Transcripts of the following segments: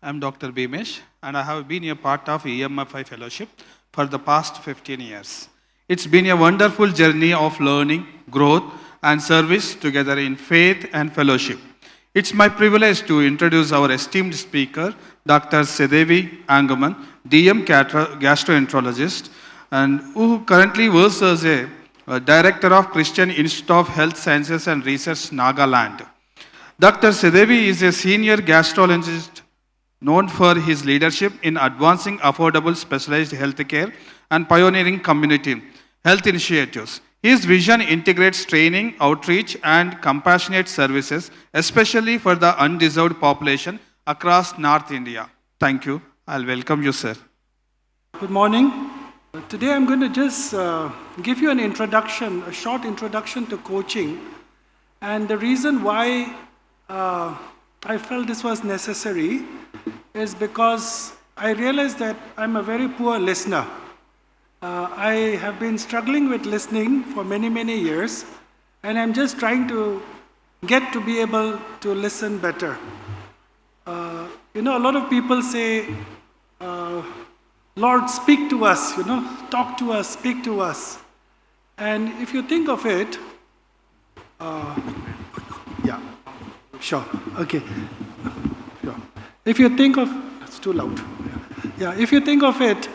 I'm Dr. Bhimesh, and I have been a part of EMFI Fellowship for the past 15 years. It's been a wonderful journey of learning, growth, and service together in faith and fellowship. It's my privilege to introduce our esteemed speaker, Dr. SEDEVI Angaman, DM gastroenterologist, and who currently works as a director of Christian Institute of Health Sciences and Research, Nagaland. Dr. SEDEVI is a senior gastroenterologist known for his leadership in advancing affordable specialized healthcare and pioneering community health initiatives. His vision integrates training, outreach, and compassionate services, especially for the undeserved population across North India. Thank you. I'll welcome you, sir. Good morning. Today I'm going to just give you an introduction, a short introduction to coaching. And the reason why I felt this was necessary is because I realized that I'm a very poor listener. I have been struggling with listening for many, many years, and I'm just trying to get to be able to listen better. A lot of people say, Lord, speak to us, talk to us, speak to us. And if you think of it, yeah, sure, okay. Sure. If you think of, it's too loud. Yeah, if you think of it,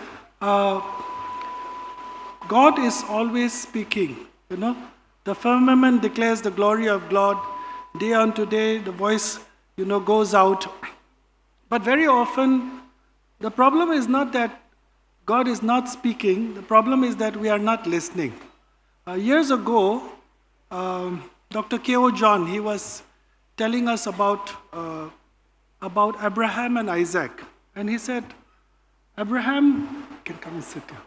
God is always speaking, The firmament declares the glory of God. Day unto day, the voice, goes out. But very often, the problem is not that God is not speaking. The problem is that we are not listening. Years ago, Dr. K.O. John, he was telling us about Abraham and Isaac. And he said, Abraham, you can come and sit here.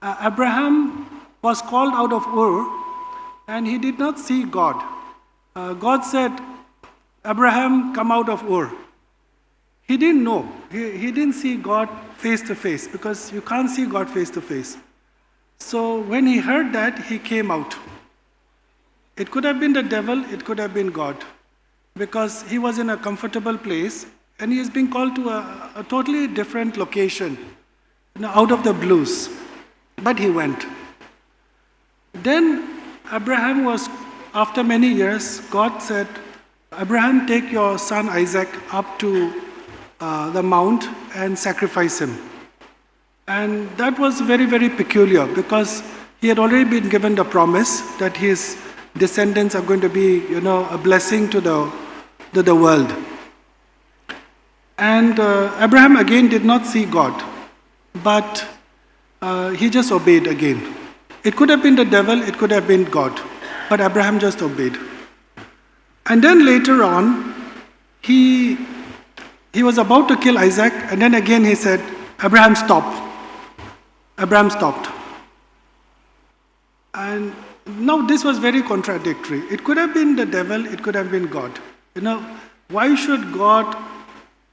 Yeah. Abraham was called out of Ur, and he did not see God. God said, Abraham, come out of Ur. He didn't know. He didn't see God face to face, because you can't see God face to face. So when he heard that, he came out. It could have been the devil, it could have been God, because he was in a comfortable place, and he is being called to a totally different location, out of the blues. But he went. Then Abraham was, after many years, God said, Abraham, take your son Isaac up to the mount and sacrifice him. And that was very, very peculiar, because he had already been given the promise that his descendants are going to be, a blessing to the world. And Abraham again did not see God, but he just obeyed again. It could have been the devil, it could have been God, but Abraham just obeyed. And then later on, he was about to kill Isaac, and then again he said, Abraham, stop. Abraham stopped. And now this was very contradictory. It could have been the devil, it could have been God. Why should God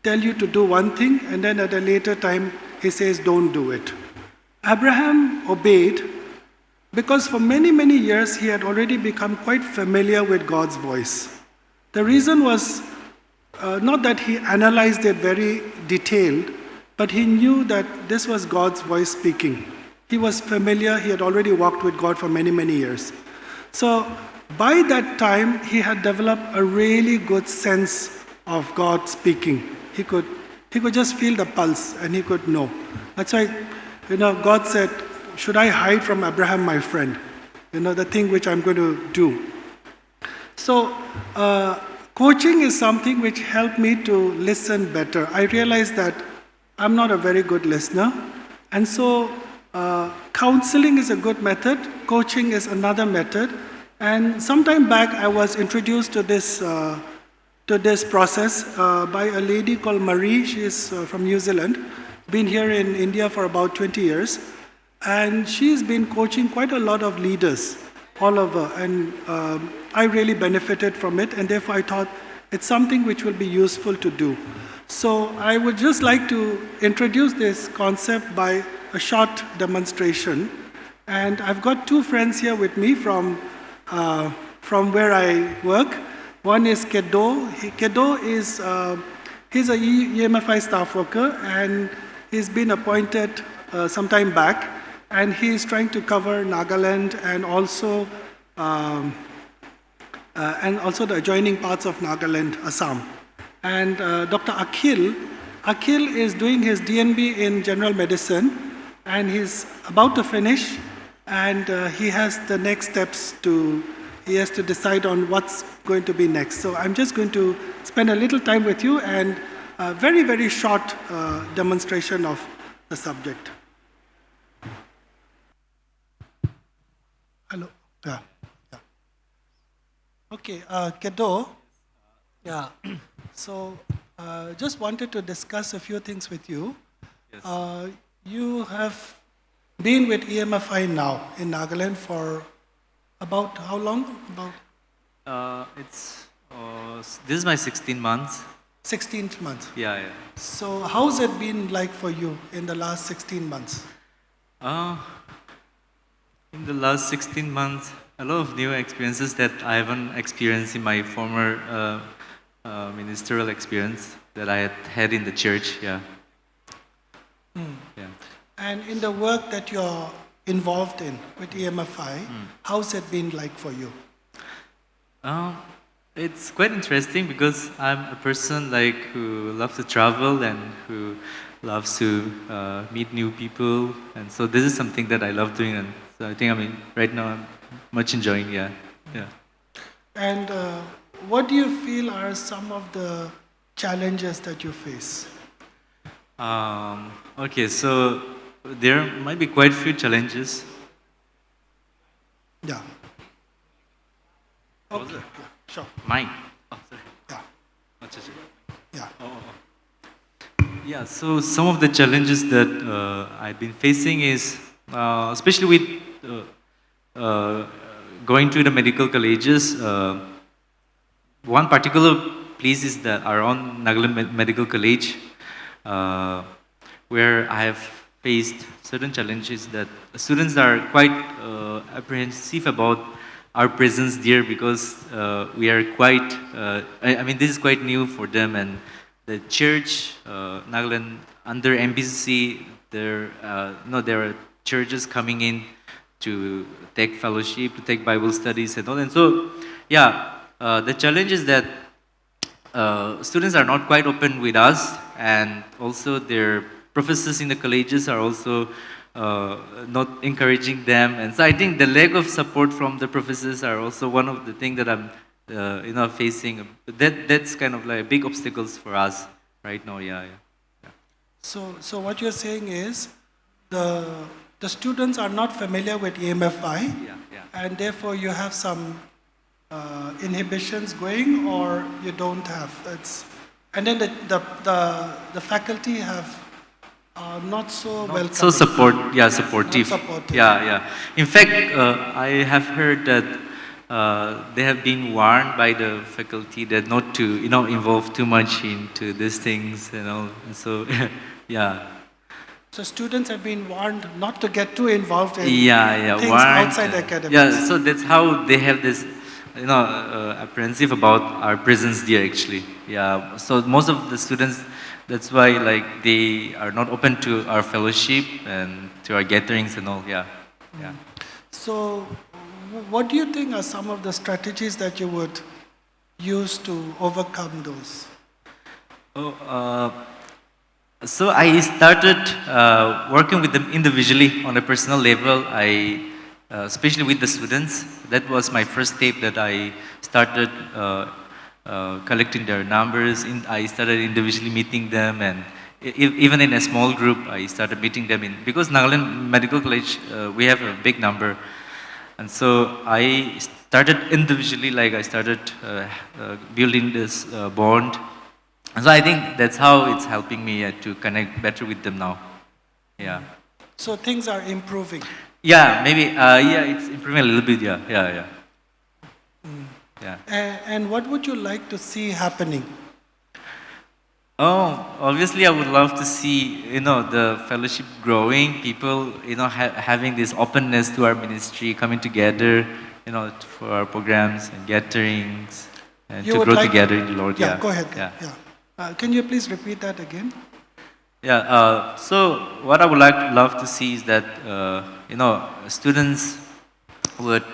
tell you to do one thing, and then at a later time he says, don't do it? Abraham obeyed because for many, many years he had already become quite familiar with God's voice. The reason was not that he analyzed it very detailed, but he knew that this was God's voice speaking. He was familiar, he had already walked with God for many, many years. So by that time, he had developed a really good sense of God speaking. He could just feel the pulse, and he could know. That's why, God said, should I hide from Abraham, my friend? The thing which I'm going to do. So, coaching is something which helped me to listen better. I realized that I'm not a very good listener, and so counseling is a good method, coaching is another method, and sometime back I was introduced to this process by a lady called Marie. She is from New Zealand, been here in India for about 20 years, and she's been coaching quite a lot of leaders all over, and I really benefited from it, and therefore I thought it's something which will be useful to do. So I would just like to introduce this concept by a short demonstration. And I've got two friends here with me from where I work. One is Kedo. Kedo is He's a EMFI staff worker, and he's been appointed some time back, and he's trying to cover Nagaland and also the adjoining parts of Nagaland, Assam. And Dr. Akhil is doing his DNB in general medicine, and he's about to finish, and he has the next steps he has to decide on what's going to be next. So I'm just going to spend a little time with you and a very, very short demonstration of the subject. Hello. Yeah. Okay, Kedo. Yeah. So, just wanted to discuss a few things with you. Yes. You have been with EMFI now in Nagaland for about how long? About This is my 16 months. 16th month. Yeah. So, how's it been like for you in the last 16 months? In the last 16 months, a lot of new experiences that I haven't experienced in my former ministerial experience that I had in the church. Yeah. Yeah. And in the work that you're involved in with EMFI, how's it been like for you? It's quite interesting because I'm a person who loves to travel and who loves to meet new people, and so this is something that I love doing, and so I think right now I'm much enjoying. Yeah. And what do you feel are some of the challenges that you face? Okay, so there might be quite a few challenges. Yeah. What was Okay. it? Sure. Mine. Oh, sorry. Yeah. Oh, ch- ch- Yeah. Yeah, so some of the challenges that I've been facing is, especially with going to the medical colleges, one particular place is our own Nagaland Medical College, where I have faced certain challenges that students are quite apprehensive about our presence there because we are quite, this is quite new for them, and the church, Nagaland, under MBCC, there are churches coming in to take fellowship, to take Bible studies and all. And so, the challenge is that students are not quite open with us, and also their professors in the colleges are also not encouraging them. And so I think the lack of support from the professors are also one of the things that I'm facing. That's kind of like big obstacles for us right now. Yeah. So what you're saying is the students are not familiar with EMFI, Yeah. and therefore you have some inhibitions going, or you don't have. And then the faculty have not so welcoming. So supportive. Not supportive. Yeah. In fact, I have heard that they have been warned by the faculty that not to involve too much into these things and all. And so yeah. So students have been warned not to get too involved in things warned, outside academics. Yeah, so that's how they have this, apprehensive about our presence there actually. Yeah, so most of the students, that's why they are not open to our fellowship and to our gatherings and all. Yeah. So what do you think are some of the strategies that you would use to overcome those? So I started working with them individually on a personal level. Especially with the students, that was my first step that I started collecting their numbers. I started individually meeting them, and even in a small group, I started meeting them because Nagaland Medical College, we have a big number. And so I started individually, I started building this bond. And so I think that's how it's helping me to connect better with them now. Yeah. So things are improving. Yeah, maybe. It's improving a little bit. Yeah. Yeah. And what would you like to see happening? Oh, obviously, I would love to see the fellowship growing. People having this openness to our ministry, coming together, for our programs and gatherings, and to grow together in the Lord. Yeah, go ahead. Yeah. Can you please repeat that again? Yeah, so what I would love to see is that, students would,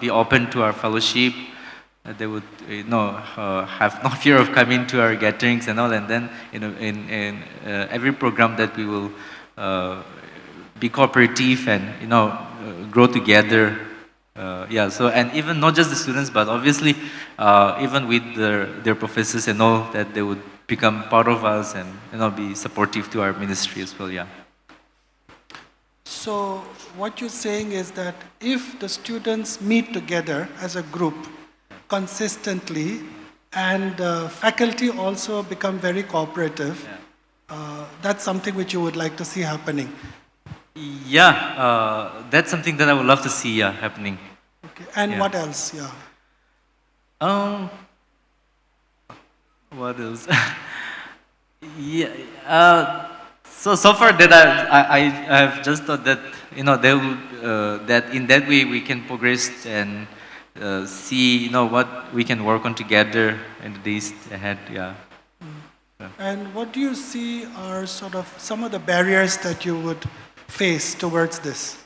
be open to our fellowship. They would, have no fear of coming to our gatherings and all. And then, in every program that we will be cooperative and, grow together. Yeah, so, and even not just the students, but obviously, even with their professors and all, that they would become part of us and, be supportive to our ministry as well, yeah. So what you're saying is that if the students meet together as a group consistently and faculty also become very cooperative, that's something which you would like to see happening. Yeah, that's something that I would love to see, happening. Okay. And Yeah. what else? Yeah. Um, what else? Yeah. So far that I have just thought that, they will, that in that way we can progress and see, what we can work on together in the days ahead. Yeah. And what do you see are sort of some of the barriers that you would face towards this?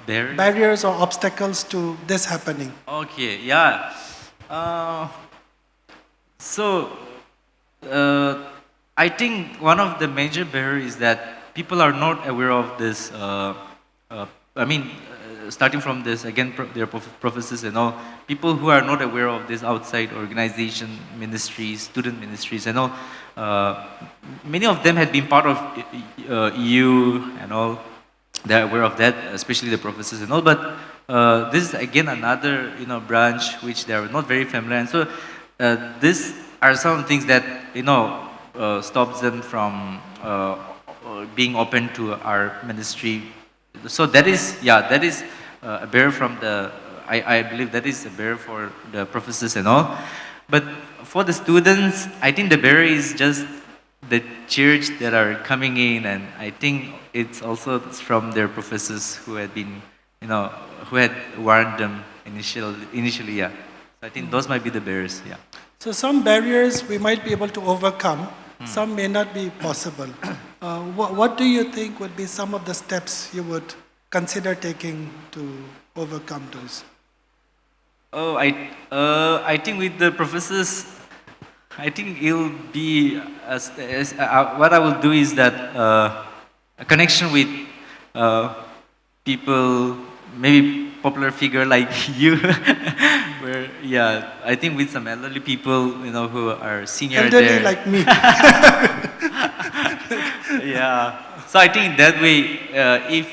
There. Barriers or obstacles to this happening? Okay. Yeah. So, I think one of the major barriers is that people are not aware of this. Starting from this again, their professors and all, people who are not aware of this outside organization, ministries, student ministries and all. Many of them had been part of EU and all. They're aware of that, especially the professors and all. But this is again another branch which they are not very familiar. And so these are some things that stops them from being open to our ministry. So that is a barrier from the. I believe that is a barrier for the professors and all. But for the students, I think the barrier is just the church that are coming in, and I think it's also from their professors who had been, who had warned them initially, yeah. So I think those might be the barriers, yeah. So some barriers we might be able to overcome, some may not be possible. What do you think would be some of the steps you would consider taking to overcome those? Oh, I think with the professors, I think it'll be what I will do is that a connection with people, maybe popular figure like you, where I think with some elderly people, who are senior Elderly there. like me. Yeah. So I think in that way, if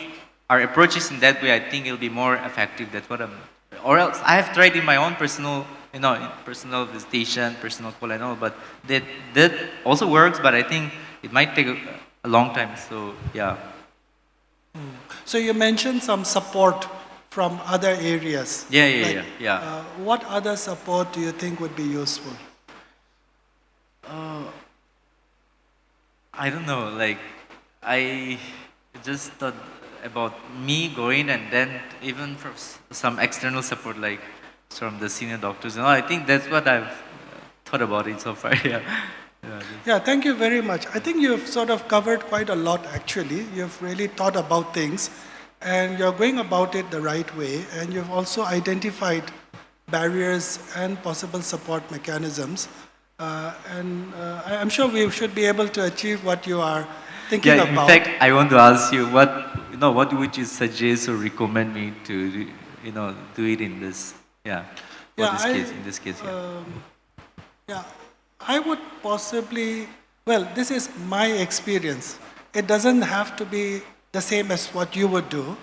our approach is in that way, I think it'll be more effective. That's what I'm. Or else, I have tried in my own personal, personal visitation, personal call and all, but that also works. But I think it might take a long time. So yeah. So you mentioned some support from other areas. Yeah. What other support do you think would be useful? I don't know. Like, I just thought about me going, and then even for some external support, like from the senior doctors. I think that's what I've thought about it so far. Yeah, thank you very much. I think you've sort of covered quite a lot actually. You've really thought about things and you're going about it the right way, and you've also identified barriers and possible support mechanisms. I'm sure we should be able to achieve what you are thinking In about. fact, I want to ask you what would you suggest or recommend me to do it in this in this case. I would possibly, this is my experience. It doesn't have to be the same as what you would do,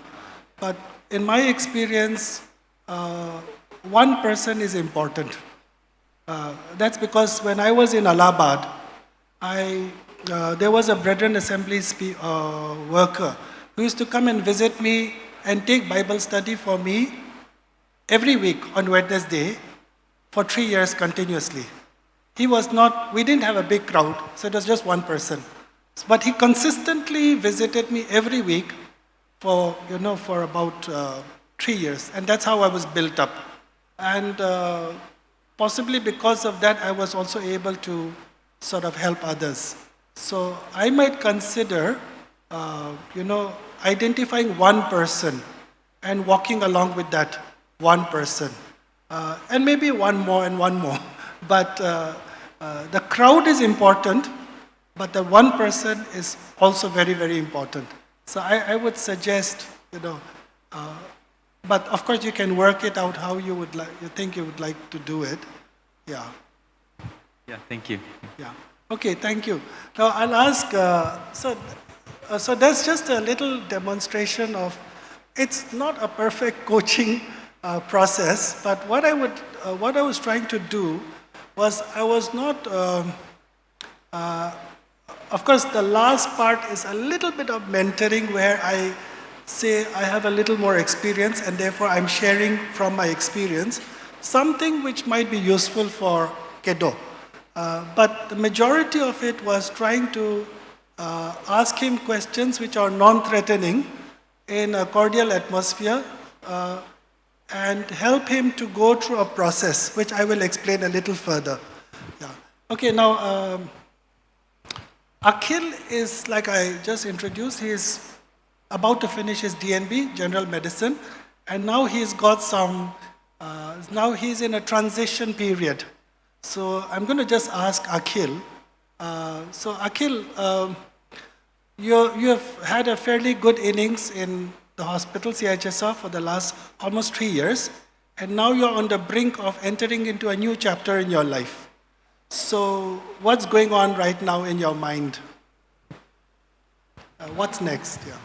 but in my experience, one person is important. That's because when I was in Allahabad, there was a Brethren Assembly worker who used to come and visit me and take Bible study for me every week on Wednesday for 3 years continuously. We didn't have a big crowd, so it was just one person. But he consistently visited me every week for about 3 years, and that's how I was built up. And possibly because of that, I was also able to sort of help others. So I might consider, identifying one person and walking along with that one person. And maybe one more and one more. But the crowd is important, but the one person is also very, very important. So I would suggest, but of course you can work it out how you would like, you think you would like to do it. Yeah. Yeah, thank you. Yeah. Okay, thank you. Now I'll ask, so that's just a little demonstration of, it's not a perfect coaching process, but what I was trying to do was I was not, of course the last part is a little bit of mentoring where I say I have a little more experience and therefore I'm sharing from my experience something which might be useful for Kedo. But the majority of it was trying to ask him questions which are non-threatening in a cordial atmosphere and help him to go through a process, which I will explain a little further. Yeah. Okay, now, Akhil is, like I just introduced, he is about to finish his DNB, General Medicine, and now he's got some, now he's in a transition period. So I'm going to just ask Akhil. So Akhil, you have had a fairly good innings in the hospital, CHSR, for the last almost 3 years, and now you're on the brink of entering into a new chapter in your life. So what's going on right now in your mind? What's next? Yeah.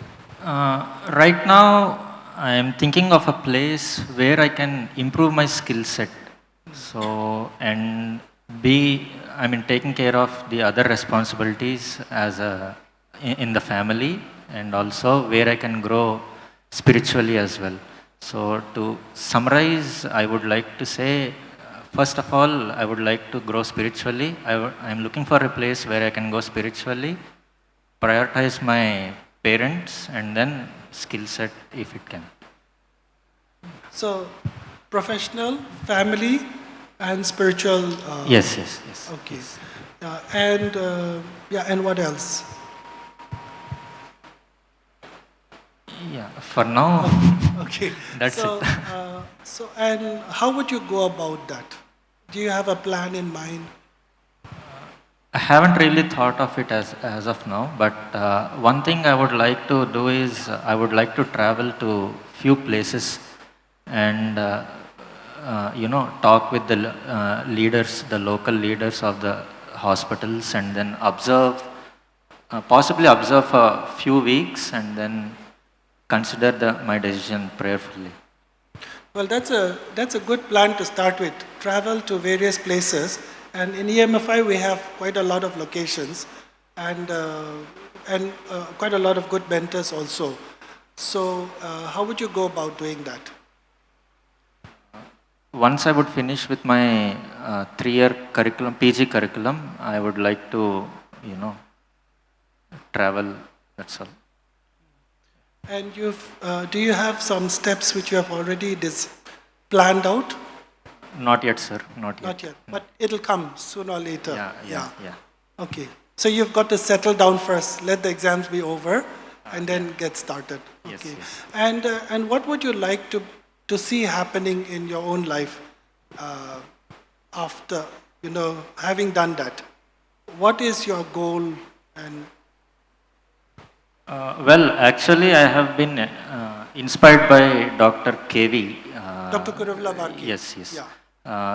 Right now, I am thinking of a place where I can improve my skill set. So, and taking care of the other responsibilities in the family, and also where I can grow spiritually as well. So, to summarize, I would like to say, first of all, I would like to grow spiritually. I'm looking for a place where I can go spiritually, prioritize my parents, and then skill set if it can. So, professional, family, and spiritual. Yes. Okay. Yes. And what else? Yeah, for now, Okay. that's it. And how would you go about that? Do you have a plan in mind? I haven't really thought of it as of now, but one thing I would like to do is I would like to travel to few places and talk with the leaders, the local leaders of the hospitals, and then possibly observe a few weeks and then consider my decision prayerfully. Well, that's a good plan to start with. Travel to various places, and in EMFI we have quite a lot of locations, and quite a lot of good mentors also. So, how would you go about doing that? Once I would finish with my 3-year curriculum, PG curriculum, I would like to, travel. That's all. And do you have some steps which you have already planned out? Not yet, sir. Not yet. Not yet, but it'll come sooner or later. Yeah. Okay. So you've got to settle down first. Let the exams be over, and then get started. Okay. Yes. And what would you like to see happening in your own life after having done that? What is your goal? And Well, actually, I have been inspired by Dr. KV. Dr. Kuruvla Varki. Yes. Yeah.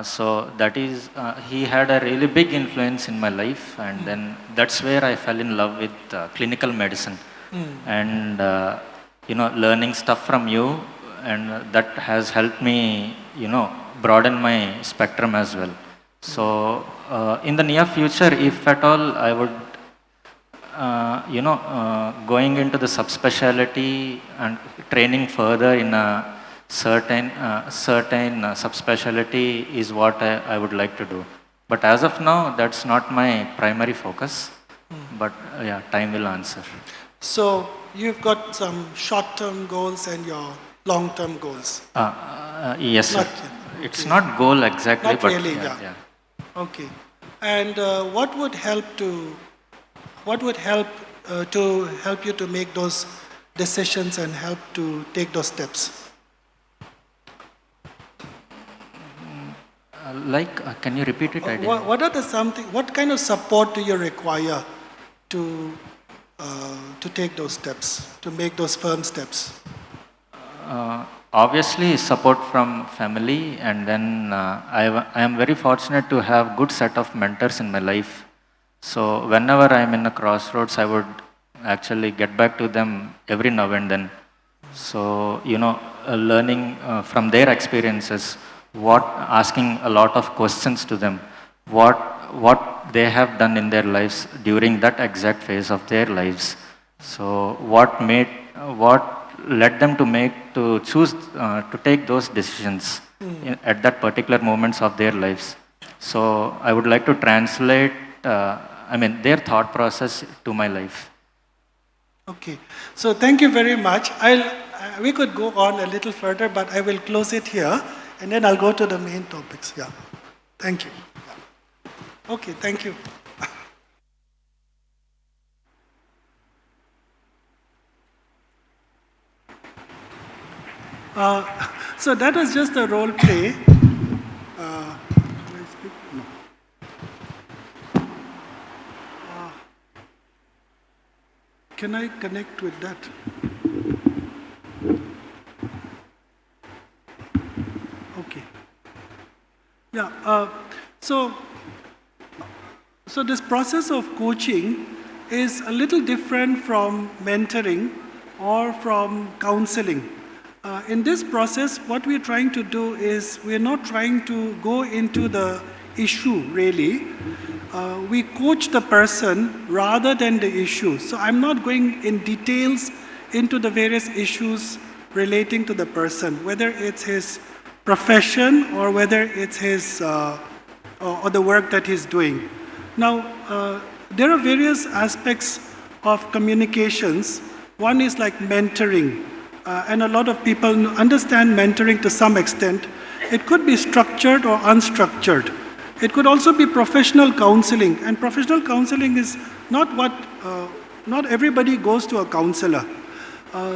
So that is, he had a really big influence in my life, and then that's where I fell in love with clinical medicine, and learning stuff from you, and that has helped me, broaden my spectrum as well. So in the near future, if at all I would going into the subspecialty and training further in a certain subspecialty is what I would like to do. But as of now, that's not my primary focus. But yeah, time will answer. So you've got some short-term goals and your long-term goals. Yes, sir. Not It's not goal exactly, Not but really, yeah, yeah. Okay. And what would help to help you to make those decisions and help to take those steps? Can you repeat it? I didn't. What kind of support do you require to take those steps, to make those firm steps? Obviously, support from family, and then I am very fortunate to have good set of mentors in my life. So whenever I am in a crossroads, I would actually get back to them every now and then. So learning from their experiences, asking a lot of questions to them, what they have done in their lives during that exact phase of their lives. So what led them to choose to take those decisions at that particular moments of their lives. So I would like to translate, their thought process to my life. Okay, so thank you very much. We could go on a little further, but I will close it here, and then I'll go to the main topics. Yeah, thank you. Yeah. Okay, thank you. So that was just a role play. Can I speak? No. Can I connect with that? Okay. Yeah. So this process of coaching is a little different from mentoring or from counseling. In this process, what we're trying to do is we're not trying to go into the issue really. We coach the person rather than the issue. So I'm not going in details into the various issues relating to the person, whether it's his profession or whether it's his or the work that he's doing. Now, there are various aspects of communications. One is like mentoring, and a lot of people understand mentoring to some extent. It could be structured or unstructured. It could also be professional counseling, and professional counseling is not everybody goes to a counselor.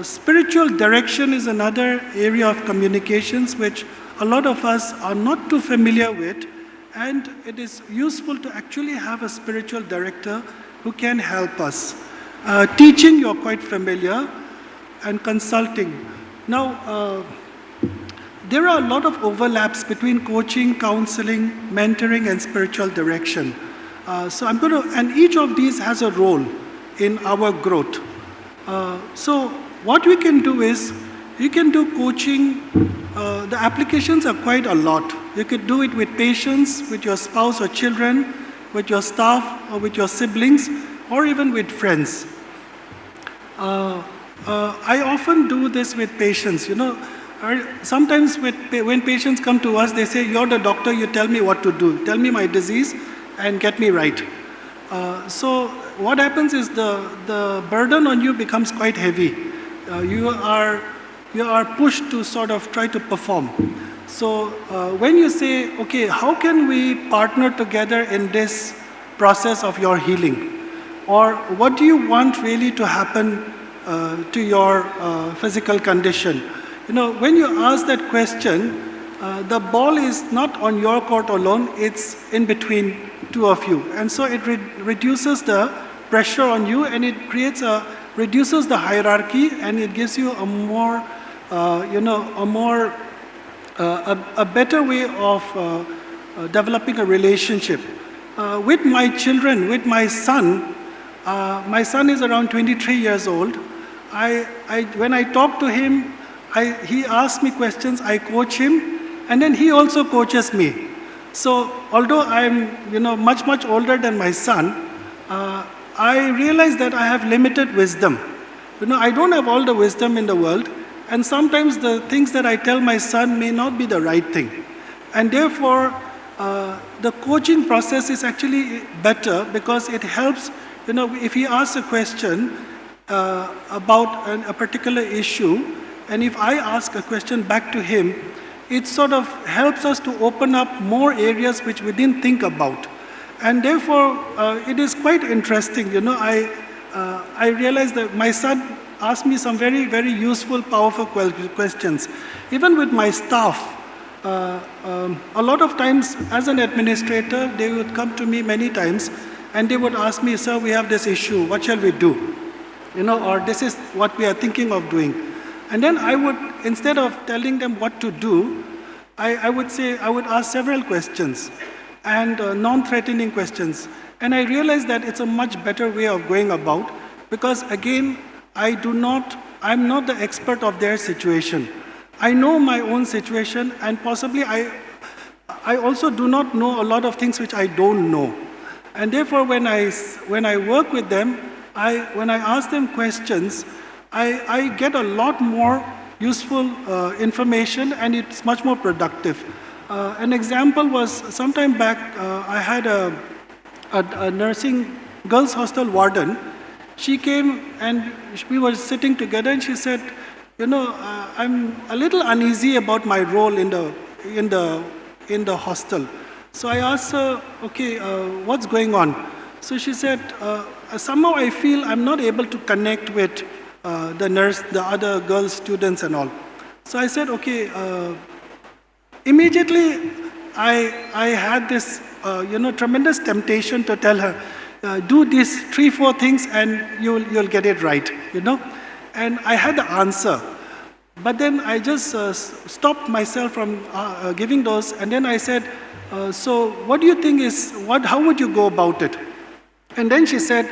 Spiritual direction is another area of communications which a lot of us are not too familiar with, and it is useful to actually have a spiritual director who can help us. Teaching, you're quite familiar, and consulting. Now, there are a lot of overlaps between coaching, counseling, mentoring, and spiritual direction. And each of these has a role in our growth. So what we can do is, you can do coaching, the applications are quite a lot. You could do it with patients, with your spouse or children, with your staff or with your siblings, or even with friends. I often do this with patients, sometimes when patients come to us, they say, you're the doctor, you tell me what to do. Tell me my disease and get me right. So what happens is the burden on you becomes quite heavy. You are pushed to sort of try to perform. So when you say, okay, how can we partner together in this process of your healing? Or what do you want really to happen to your physical condition? When you ask that question, the ball is not on your court alone, it's in between two of you. And so it reduces the pressure on you, and it reduces the hierarchy, and it gives you a better way of developing a relationship. With my children, with my son is around 23 years old. When I talk to him, he asks me questions, I coach him, and then he also coaches me. So although I'm much older than my son, I realize that I have limited wisdom. I don't have all the wisdom in the world, and sometimes the things that I tell my son may not be the right thing. And therefore, the coaching process is actually better because it helps, if he asks a question about a particular issue, and if I ask a question back to him, it sort of helps us to open up more areas which we didn't think about. And therefore, it is quite interesting. I realized that my son asked me some very, very useful, powerful questions. Even with my staff, a lot of times as an administrator, they would come to me many times and they would ask me, sir, we have this issue, what shall we do? Or this is what we are thinking of doing. And then I would, instead of telling them what to do, I would ask several questions and non-threatening questions. And I realized that it's a much better way of going about, because again, I'm not the expert of their situation. I know my own situation, and possibly I also do not know a lot of things which I don't know. And therefore, when I work with them, when I ask them questions, I get a lot more useful information, and it's much more productive. An example was, sometime back, I had a nursing girls' hostel warden. She came and we were sitting together, and she said, I'm a little uneasy about my role in the hostel. So I asked her, okay, what's going on? So she said, somehow I feel I'm not able to connect with the other girls, students and all. So I said, okay, immediately I had this, tremendous temptation to tell her, do these 3-4 things and you'll get it right, And I had the answer. But then I just stopped myself from giving those, and then I said, so what do you think how would you go about it? And then she said,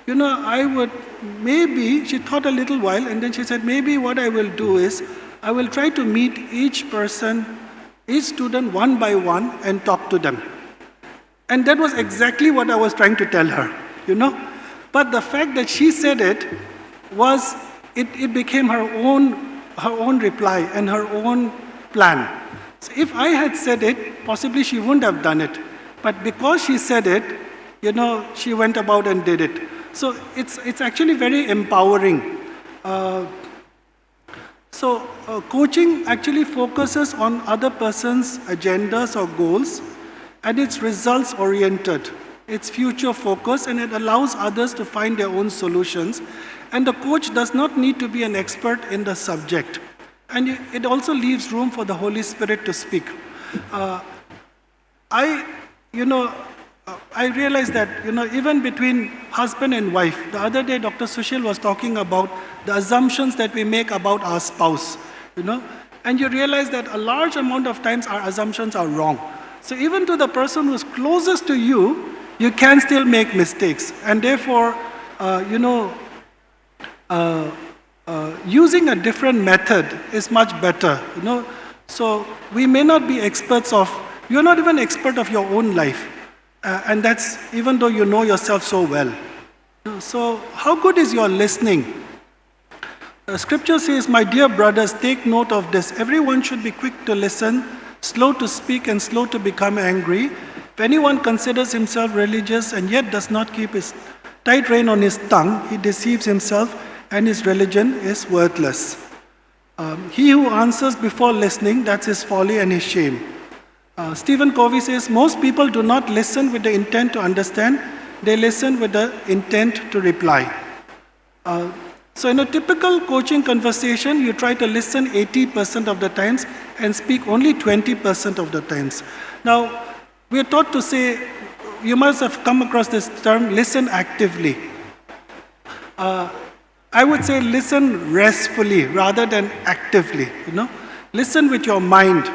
I would maybe, she thought a little while, and then she said, maybe what I will do is, I will try to meet each student one by one and talk to them. And that was exactly what I was trying to tell her, But the fact that she said it was, it became her own reply and her own plan. So if I had said it, possibly she wouldn't have done it. But because she said it, she went about and did it. So it's actually very empowering. Coaching actually focuses on other person's agendas or goals, and it's results oriented. It's future focused, and it allows others to find their own solutions. And the coach does not need to be an expert in the subject. And it also leaves room for the Holy Spirit to speak. I realized that, even between husband and wife, the other day Dr. Sushil was talking about the assumptions that we make about our spouse, and you realize that a large amount of times our assumptions are wrong. So even to the person who's closest to you, you can still make mistakes. And therefore, using a different method is much better, So we may not be you're not even expert of your own life. And that's even though you know yourself so well. So how good is your listening? Scripture says, my dear brothers, take note of this. Everyone should be quick to listen, slow to speak, and slow to become angry. If anyone considers himself religious and yet does not keep his tight rein on his tongue, he deceives himself, and his religion is worthless. He who answers before listening, that's his folly and his shame. Stephen Covey says, most people do not listen with the intent to understand, they listen with the intent to reply. So in a typical coaching conversation, you try to listen 80% of the times and speak only 20% of the times. Now, we are taught to say, you must have come across this term, listen actively. I would say listen restfully rather than actively, Listen with your mind.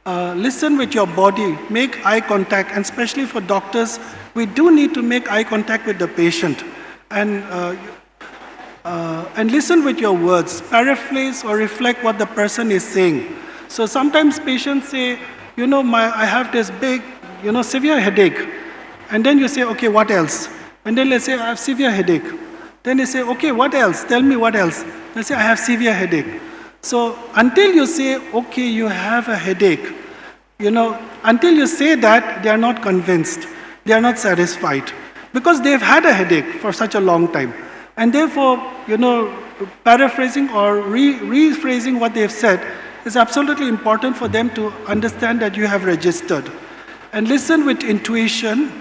Listen with your body, make eye contact, and especially for doctors, we do need to make eye contact with the patient. And listen with your words, paraphrase or reflect what the person is saying. So sometimes patients say, I have this big, severe headache. And then you say, okay, what else? And then let's say, I have severe headache. Then they say, okay, what else? Tell me what else. They say, I have severe headache. So until you say, okay, you have a headache, until you say that, they are not convinced. They are not satisfied. Because they've had a headache for such a long time. And therefore, paraphrasing or rephrasing what they've said it's absolutely important for them to understand that you have registered. And listen with intuition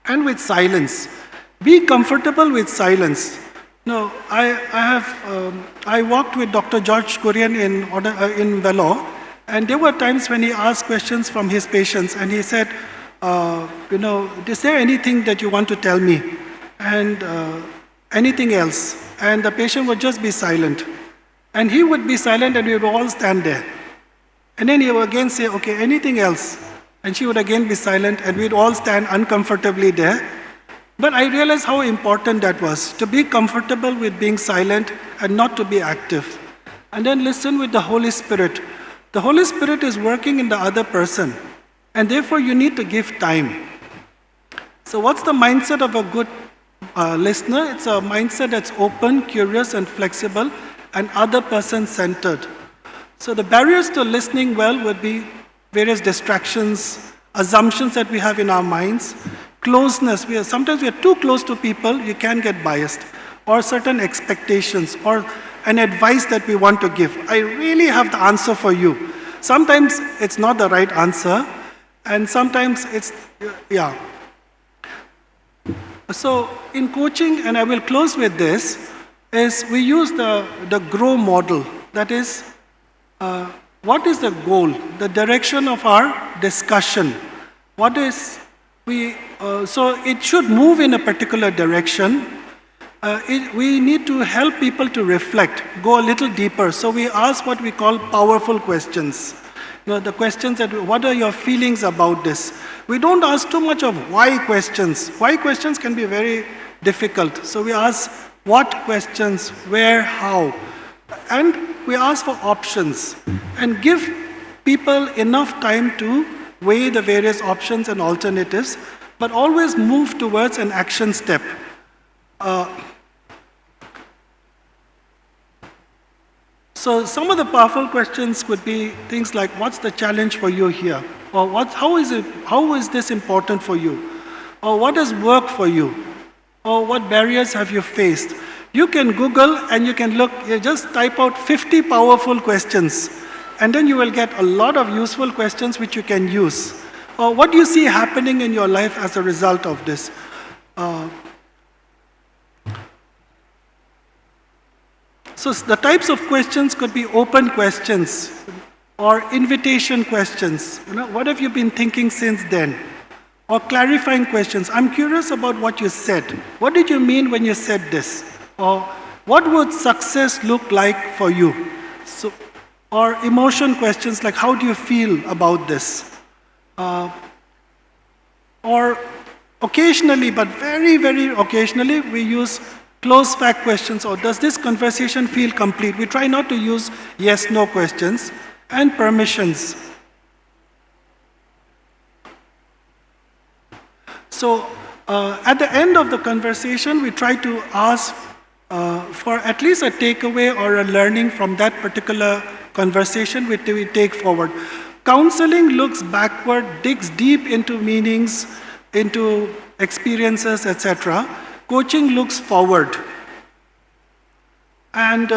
and with silence. Be comfortable with silence. No, I worked with Dr. George Kurian in Vellore, and there were times when he asked questions from his patients, and he said, is there anything that you want to tell me? And anything else? And the patient would just be silent. And he would be silent, and we would all stand there. And then he would again say, okay, anything else? And she would again be silent, and we'd all stand uncomfortably there. But I realized how important that was, to be comfortable with being silent and not to be active. And then listen with the Holy Spirit. The Holy Spirit is working in the other person, and therefore you need to give time. So what's the mindset of a good listener? It's a mindset that's open, curious, and flexible, and other person-centered. So the barriers to listening well would be various distractions, assumptions that we have in our minds, closeness. Sometimes we are too close to people, you can get biased, or certain expectations, or an advice that we want to give. I really have the answer for you. Sometimes it's not the right answer, and sometimes it's, yeah. So in coaching, and I will close with this, is we use the GROW model. That is, what is the goal, the direction of our discussion? So it should move in a particular direction. We need to help people to reflect, go a little deeper. So we ask what we call powerful questions. The questions that, what are your feelings about this? We don't ask too much of why questions. Why questions can be very difficult. So we ask what questions, where, how. And we ask for options and give people enough time to weigh the various options and alternatives, but always move towards an action step. So some of the powerful questions could be things like, what's the challenge for you here? Or how is this important for you? Or what has worked for you? Or what barriers have you faced? You can Google and you can look, you just type out 50 powerful questions, and then you will get a lot of useful questions which you can use. Or what do you see happening in your life as a result of this? So the types of questions could be open questions or invitation questions. What have you been thinking since then? Or clarifying questions. I'm curious about what you said. What did you mean when you said this? Or what would success look like for you? So, or emotion questions like, how do you feel about this? Or occasionally, but very, very occasionally, we use close fact questions, or does this conversation feel complete? We try not to use yes-no questions, and permissions. So at the end of the conversation, we try to ask for at least a takeaway or a learning from that particular conversation which we take forward. Counseling looks backward, digs deep into meanings, into experiences, etc. Coaching looks forward. And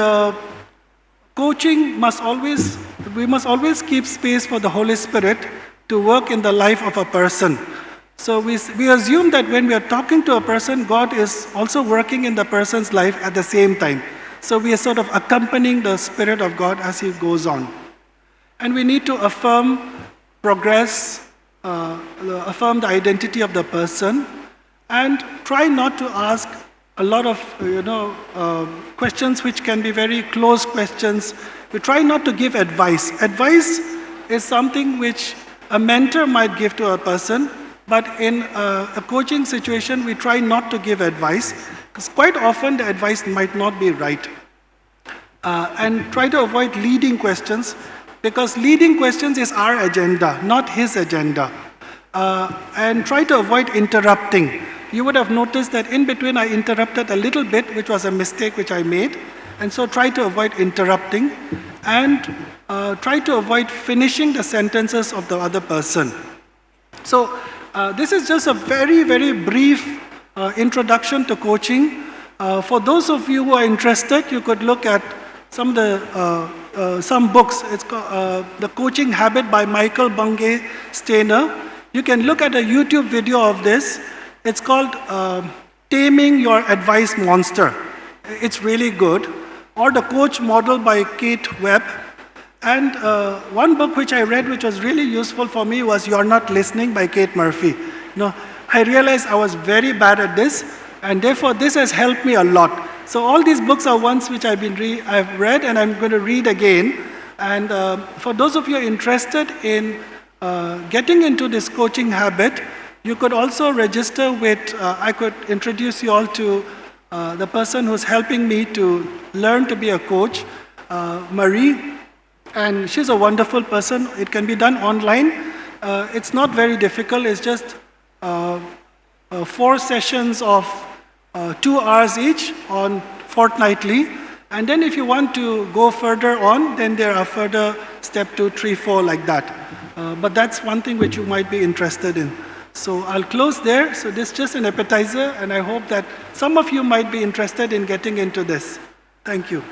coaching we must always keep space for the Holy Spirit to work in the life of a person. So we assume that when we are talking to a person, God is also working in the person's life at the same time. So we are sort of accompanying the Spirit of God as He goes on. And we need to affirm progress, affirm the identity of the person, and try not to ask a lot of questions which can be very close questions. We try not to give advice. Advice is something which a mentor might give to a person, but in a coaching situation, we try not to give advice, because quite often the advice might not be right. And try to avoid leading questions, because leading questions is our agenda, not his agenda. And try to avoid interrupting. You would have noticed that in between I interrupted a little bit, which was a mistake which I made. And so try to avoid interrupting, and try to avoid finishing the sentences of the other person. So this is just a very, very brief introduction to coaching. For those of you who are interested, you could look at some of the some books. It's called The Coaching Habit by Michael Bungay Stainer. You can look at a YouTube video of this. It's called Taming Your Advice Monster. It's really good. Or The Coach Model by Kate Webb. And one book which I read which was really useful for me was You're Not Listening by Kate Murphy. I realized I was very bad at this, and therefore this has helped me a lot. So all these books are ones which I've read and I'm going to read again. And for those of you interested in getting into this coaching habit, you could also register with, I could introduce you all to the person who's helping me to learn to be a coach, Marie. And she's a wonderful person. It can be done online. It's not very difficult. It's just 4 sessions of 2 hours each on fortnightly. And then if you want to go further on, then there are further step 2, 3, 4 like that. But that's one thing which you might be interested in. So I'll close there. So this is just an appetizer, and I hope that some of you might be interested in getting into this. Thank you.